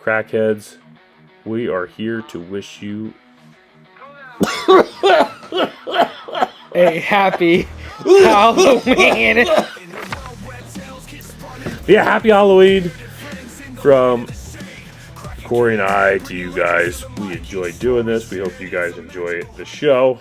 Crackheads, we are here to wish you a happy Halloween. Yeah, happy Halloween from Corey and I to you guys. We enjoy doing this. We hope you guys enjoy the show.